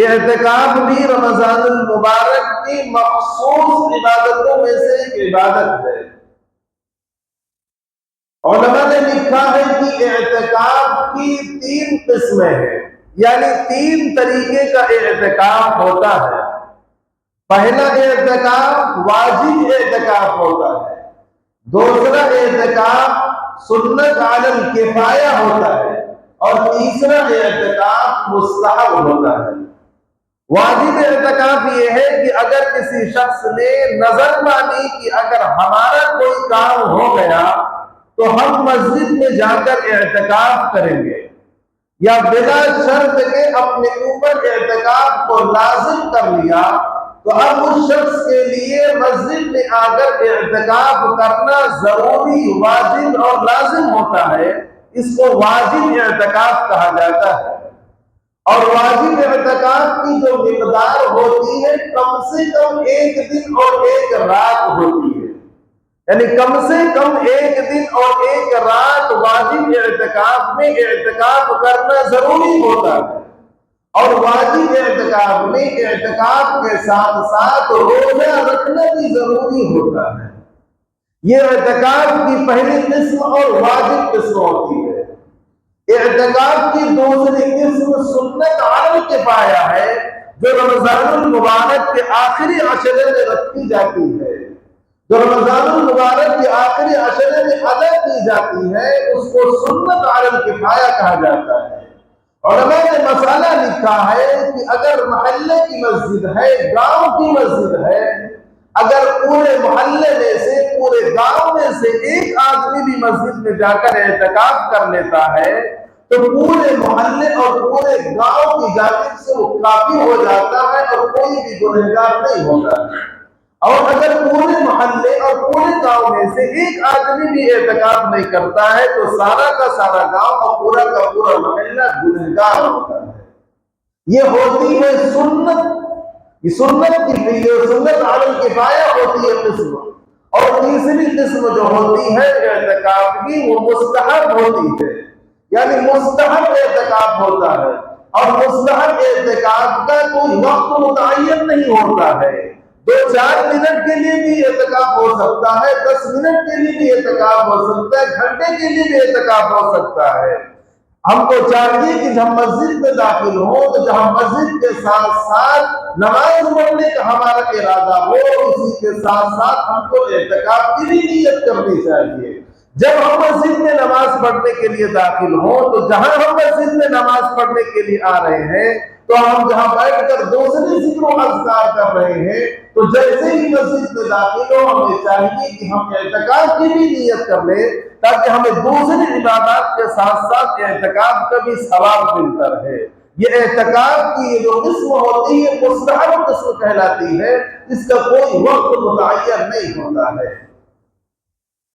اعتکاف بھی رمضان المبارک کی مخصوص عبادتوں میں سے ایک عبادت ہے۔ علماء نے لکھا ہے کہ اعتکاف کی 3 قسمیں ہیں، یعنی 3 طریقے کا اعتکاف ہوتا ہے۔ پہلا اعتکاف واجب اعتکاف ہوتا ہے، دوسرا اعتکاف سنت علی الکفایہ ہوتا ہے، اور تیسرا اعتکاف مستحب ہوتا ہے۔ واجب اعتکاف یہ ہے کہ اگر کسی شخص نے نظر مانی کہ اگر ہمارا کوئی کام ہو گیا تو ہم مسجد میں جا کر اعتکاف کریں گے، یا بلا شرط کے اپنے اوپر اعتکاف کو لازم کر لیا، تو اب اس شخص کے لیے مسجد میں آ کر اعتکاف کرنا ضروری، واجب اور لازم ہوتا ہے۔ اس کو واجب اعتکاف کہا جاتا ہے۔ اور واجب اعتکاف کی جو مقدار ہوتی ہے کم سے کم 1 دن اور 1 رات ہوتی ہے، یعنی کم سے کم 1 دن اور 1 رات واجب اعتکاف میں اعتکاف کرنا ضروری ہوتا ہے۔ اور واجب اعتکاف میں اعتکاف کے ساتھ ساتھ روزہ رکھنا بھی ضروری ہوتا ہے۔ یہ اعتکاف کی پہلی قسم اور واجب قسم ہوتی ہے۔ اعتکاف کی دوسری قسم سنت علی الکفایہ ہے، جو رمضان المبارک کے آخری عشرے میں رکھی جاتی ہے، جو رمضان المبارک کے آخری عشرے میں ادا کی جاتی ہے، اس کو سنت علی الکفایہ کہا جاتا ہے۔ علماء نے مسئلہ لکھا ہے کہ اگر محلے کی مسجد ہے، گاؤں کی مسجد ہے، اگر پورے محلے میں سے، پورے گاؤں میں سے ایک آدمی بھی مسجد میں جا کر اعتکاف کر لیتا ہے تو پورے محلے اور پورے گاؤں کی جانب سے وہ کافی ہو جاتا ہے اور کوئی بھی گنہگار نہیں ہوتا ہے۔ اور اگر پورے محلے اور پورے گاؤں میں سے ایک آدمی بھی اعتکاف نہیں کرتا ہے تو سارا کا سارا گاؤں اور پورا کا پورا محلہ گنہگار ہوتا ہے۔ یہ ہوتی ہے سنت، یہ سنت کی سنت علی الکفایہ ہوتی ہے قسم۔ اور تیسری قسم جو ہوتی ہے اعتکاف کی، وہ مستحب ہوتی ہے، یعنی مستحب اعتکاف ہوتا ہے۔ اور مستحب اعتکاف کا کوئی وقت متعین نہیں ہوتا ہے، 2-4 منٹ کے لیے بھی اعتکاف ہو سکتا ہے، 10 منٹ کے لیے بھی اعتکاف ہو سکتا ہے، گھنٹے کے لیے بھی اعتکاف ہو سکتا ہے۔ ہم کو چاہیے کہ جب مسجد میں داخل ہو تو جہاں مسجد کے ساتھ ساتھ نماز پڑھنے کا ہمارا ارادہ ہو، اسی کے ساتھ ساتھ ہم کو اعتکاف کی بھی نیت کرنی چاہیے۔ جب ہم مسجد میں نماز پڑھنے کے لیے داخل ہوں تو جہاں ہم مسجد میں نماز پڑھنے کے لیے آ رہے ہیں تو ہم جہاں بیٹھ کر دوسرے ذکر و اذکار کر رہے ہیں، تو جیسے ہی مسجد میں داخل ہو ہمیں چاہیے کہ ہم اعتکاف کی بھی نیت کر لیں، تاکہ ہمیں دوسری عبادات کے ساتھ ساتھ اعتکاف کا بھی ثواب ملتا رہے۔ یہ اعتکاف کی جو قسم ہوتی ہے مستحب قسم کہلاتی ہے، اس کا کوئی وقت متعین نہیں ہوتا ہے۔